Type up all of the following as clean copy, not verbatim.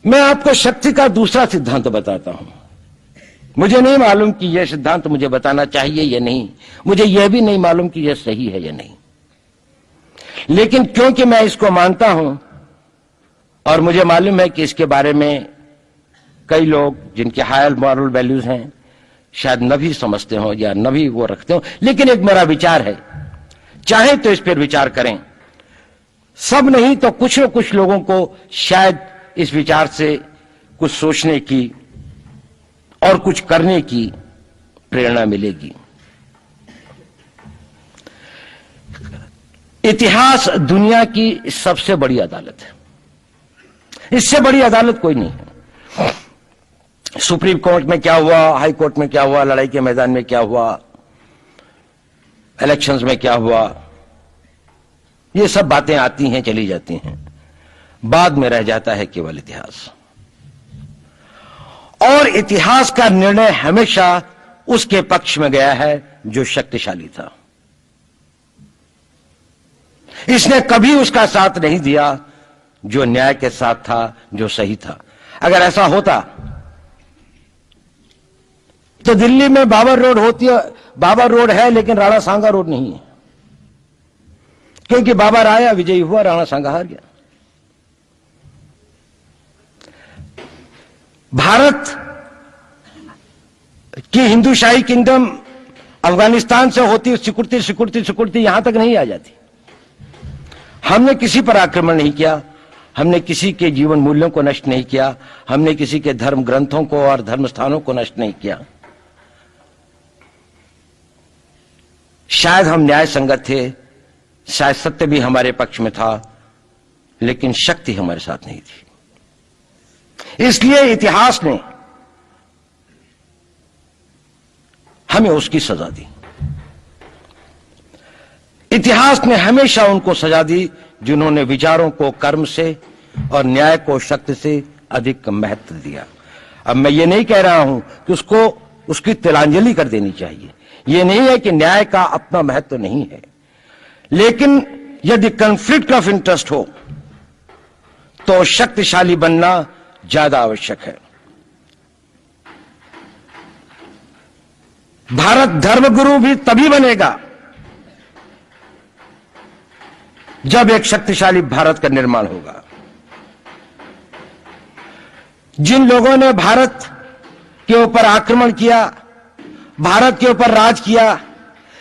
मैं आपको शक्ति का दूसरा सिद्धांत बताता हूं। मुझे नहीं मालूम कि यह सिद्धांत मुझे बताना चाहिए या नहीं, मुझे यह भी नहीं मालूम कि यह सही है या नहीं, लेकिन क्योंकि मैं इसको मानता हूं और मुझे मालूम है कि इसके बारे में कई लोग जिनके हायर मॉरल वैल्यूज हैं शायद न भी समझते हो या न भी वो रखते हो, लेकिन एक मेरा विचार है, चाहे तो इस पर विचार करें। सब नहीं तो कुछ न कुछ लोगों को शायद इस विचार से कुछ सोचने की और कुछ करने की प्रेरणा मिलेगी। इतिहास दुनिया की सबसे बड़ी अदालत है, इससे बड़ी अदालत कोई नहीं है। सुप्रीम कोर्ट में क्या हुआ, हाई कोर्ट में क्या हुआ, लड़ाई के मैदान में क्या हुआ, इलेक्शंस में क्या हुआ, ये सब बातें आती हैं चली जाती हैं, बाद में रह जाता है केवल इतिहास। और इतिहास का निर्णय हमेशा उसके पक्ष में गया है जो शक्तिशाली था। इसने कभी उसका साथ नहीं दिया जो न्याय के साथ था, जो सही था। अगर ऐसा होता तो दिल्ली में बाबर रोड होती है, बाबर रोड है लेकिन राणा सांगा रोड नहीं है, क्योंकि बाबर आया, विजयी हुआ, राणा सांगा हार गया। भारत की हिंदूशाही किंगडम अफगानिस्तान से होती सिकुड़ती सिकुड़ती सिकुड़ती यहां तक नहीं आ जाती। हमने किसी पर आक्रमण नहीं किया, हमने किसी के जीवन मूल्यों को नष्ट नहीं किया, हमने किसी के धर्म ग्रंथों को और धर्म स्थानों को नष्ट नहीं किया। शायद हम न्याय संगत थे, शायद सत्य भी हमारे पक्ष में था, लेकिन शक्ति हमारे साथ नहीं थी। इसलिए इतिहास ने हमें उसकी सजा दी। इतिहास ने हमेशा उनको सजा दी जिन्होंने विचारों को कर्म से और न्याय को शक्ति से अधिक महत्व दिया। अब मैं ये नहीं कह रहा हूं कि उसको उसकी तिलांजलि कर देनी चाहिए, ये नहीं है कि न्याय का अपना महत्व नहीं है, लेकिन यदि कॉन्फ्लिक्ट ऑफ इंटरेस्ट हो तो शक्तिशाली बनना ज्यादा आवश्यक है। भारत धर्मगुरु भी तभी बनेगा जब एक शक्तिशाली भारत का निर्माण होगा। जिन लोगों ने भारत के ऊपर आक्रमण किया, भारत के ऊपर राज किया,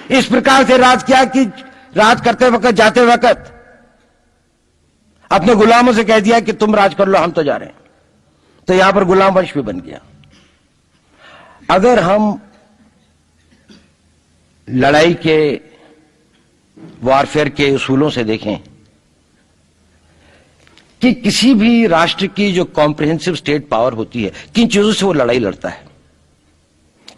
इस प्रकार से राज किया कि राज करते वक्त, जाते वक्त अपने गुलामों से कह दिया कि तुम राज कर लो, हम तो जा रहे हैं, तो यहां पर गुलाम वंश भी बन गया। अगर हम लड़ाई के वॉरफेयर के उसूलों से देखें कि किसी भी राष्ट्र की जो कॉम्प्रिहेंसिव स्टेट पावर होती है, किन चीजों से वो लड़ाई लड़ता है,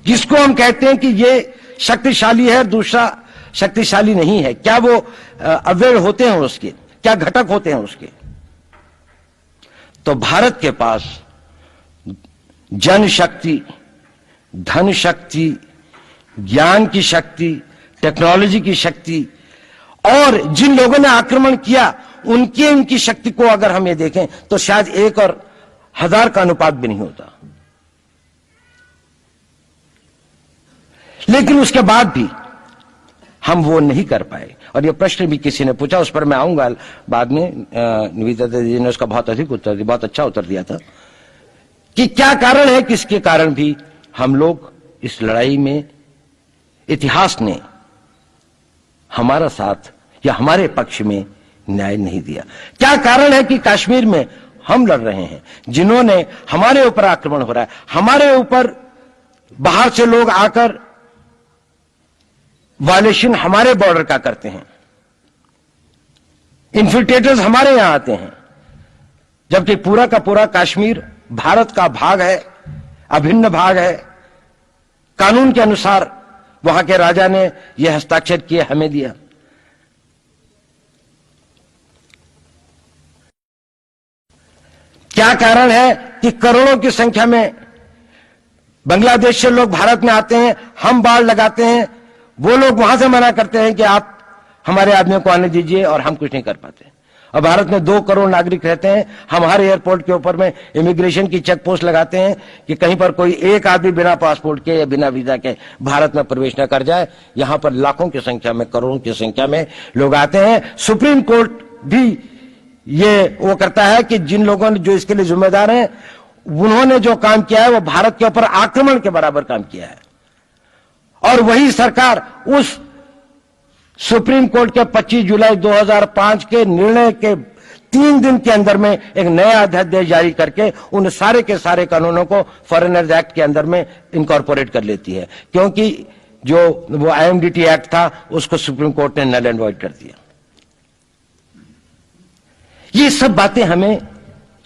किसको हम कहते हैं कि ये शक्तिशाली है, दूसरा शक्तिशाली नहीं है, क्या वो अवयव होते हैं उसके, क्या घटक होते हैं उसके। तो भारत के पास जनशक्ति, धन शक्ति, ज्ञान की शक्ति, टेक्नोलॉजी की शक्ति, और जिन लोगों ने आक्रमण किया उनकी शक्ति को अगर हम ये देखें तो शायद 1 और 1000 का अनुपात भी नहीं होता। लेकिन उसके बाद भी हम वो नहीं कर पाए। और ये प्रश्न भी किसी ने पूछा, उस पर मैं आऊंगा बाद में। निवेदिता जी ने उसका बहुत अधिक उत्तर दिया, बहुत अच्छा उत्तर दिया था कि क्या कारण है, किसके कारण भी हम लोग इस लड़ाई में इतिहास ने हमारा साथ या हमारे पक्ष में न्याय नहीं दिया। क्या कारण है कि कश्मीर में हम लड़ रहे हैं, जिन्होंने हमारे ऊपर आक्रमण हो रहा है, हमारे ऊपर बाहर से लोग आकर वायलेशन हमारे बॉर्डर का करते हैं, इन्फिल्ट्रेटर्स हमारे यहां आते हैं, जबकि पूरा का पूरा कश्मीर भारत का भाग है, अभिन्न भाग है। कानून के अनुसार वहां के राजा ने यह हस्ताक्षर किए, हमें दिया। क्या कारण है कि करोड़ों की संख्या में बांग्लादेश से लोग भारत में आते हैं, हम बाड़ लगाते हैं, वो लोग वहां से मना करते हैं कि आप हमारे आदमियों को आने दीजिए, और हम कुछ नहीं कर पाते। और भारत में 2 करोड़ नागरिक रहते हैं। हम हर एयरपोर्ट के ऊपर में इमिग्रेशन की चेक पोस्ट लगाते हैं कि कहीं पर कोई एक आदमी बिना पासपोर्ट के या बिना वीजा के भारत में प्रवेश न कर जाए। यहां पर लाखों की संख्या में, करोड़ों की संख्या में लोग आते हैं। सुप्रीम कोर्ट भी ये वो करता है कि जिन लोगों ने जो इसके लिए जिम्मेदार हैं, उन्होंने जो काम किया है वो भारत के ऊपर आक्रमण के बराबर काम किया है। और वही सरकार उस सुप्रीम कोर्ट के 25 जुलाई 2005 के निर्णय के 3 दिन के अंदर में एक नया अध्यादेश जारी करके उन सारे के सारे कानूनों को फॉरेनर्स एक्ट के अंदर में इनकॉर्पोरेट कर लेती है, क्योंकि जो वो आईएमडीटी एक्ट था उसको सुप्रीम कोर्ट ने नल एंड वॉइड कर दिया। ये सब बातें हमें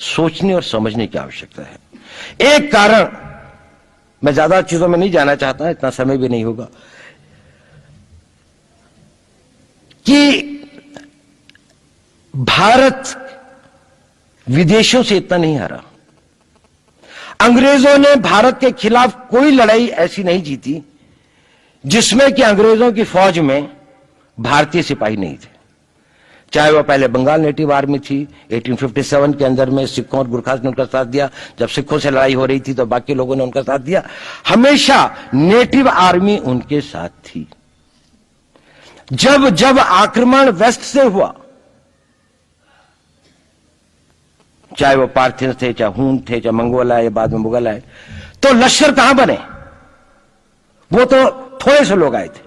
सोचने और समझने की आवश्यकता है। एक कारण, मैं ज्यादा चीजों में नहीं जाना चाहता, इतना समय भी नहीं होगा, कि भारत विदेशों से इतना नहीं हारा। अंग्रेजों ने भारत के खिलाफ कोई लड़ाई ऐसी नहीं जीती जिसमें कि अंग्रेजों की फौज में भारतीय सिपाही नहीं थे। चाहे वह पहले बंगाल नेटिव आर्मी थी, 1857 के अंदर में सिखों और गुरखास ने उनका साथ दिया। जब सिखों से लड़ाई हो रही थी तो बाकी लोगों ने उनका साथ दिया। हमेशा नेटिव आर्मी उनके साथ थी। जब जब आक्रमण वेस्ट से हुआ, चाहे वो पार्थियंस थे, चाहे हून थे, चाहे मंगोल आए, बाद में मुगल आए, तो लश्कर कहां बने? वो तो थोड़े से लोग आए थे।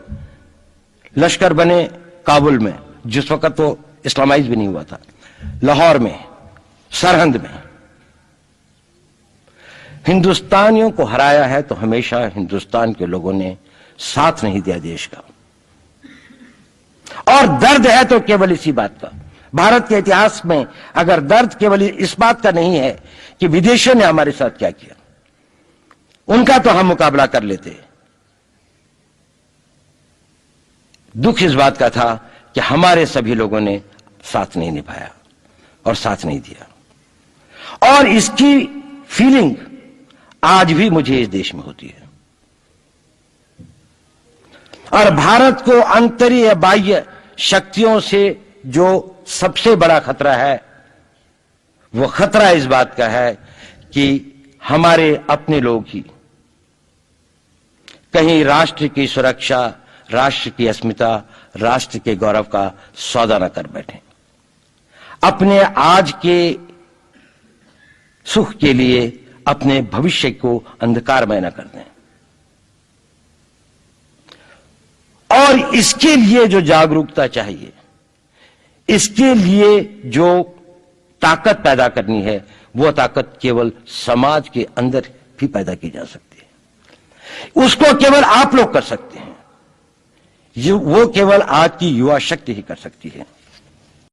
लश्कर बने काबुल में, जिस वक्त तो इस्लामाइज भी नहीं हुआ था, लाहौर में, सरहंद में। हिंदुस्तानियों को हराया है तो हमेशा हिंदुस्तान के लोगों ने साथ नहीं दिया देश का। और दर्द है तो केवल इसी बात का। भारत के इतिहास में अगर दर्द केवल इस बात का नहीं है कि विदेशियों ने हमारे साथ क्या किया, उनका तो हम मुकाबला कर लेते। दुख इस बात का था कि हमारे सभी लोगों ने साथ नहीं निभाया और साथ नहीं दिया। और इसकी फीलिंग आज भी मुझे इस देश में होती है। और भारत को आंतरिक बाह्य शक्तियों से जो सबसे बड़ा खतरा है, वो खतरा इस बात का है कि हमारे अपने लोग ही कहीं राष्ट्र की सुरक्षा, राष्ट्र की अस्मिता, राष्ट्र के गौरव का सौदा न कर बैठे, अपने आज के सुख के लिए अपने भविष्य को अंधकारमय न कर दें। और इसके लिए जो जागरूकता चाहिए, इसके लिए जो ताकत पैदा करनी है, वो ताकत केवल समाज के अंदर भी पैदा की जा सकती है। उसको केवल आप लोग कर सकते हैं। वो केवल आज की युवा शक्ति ही कर सकती है।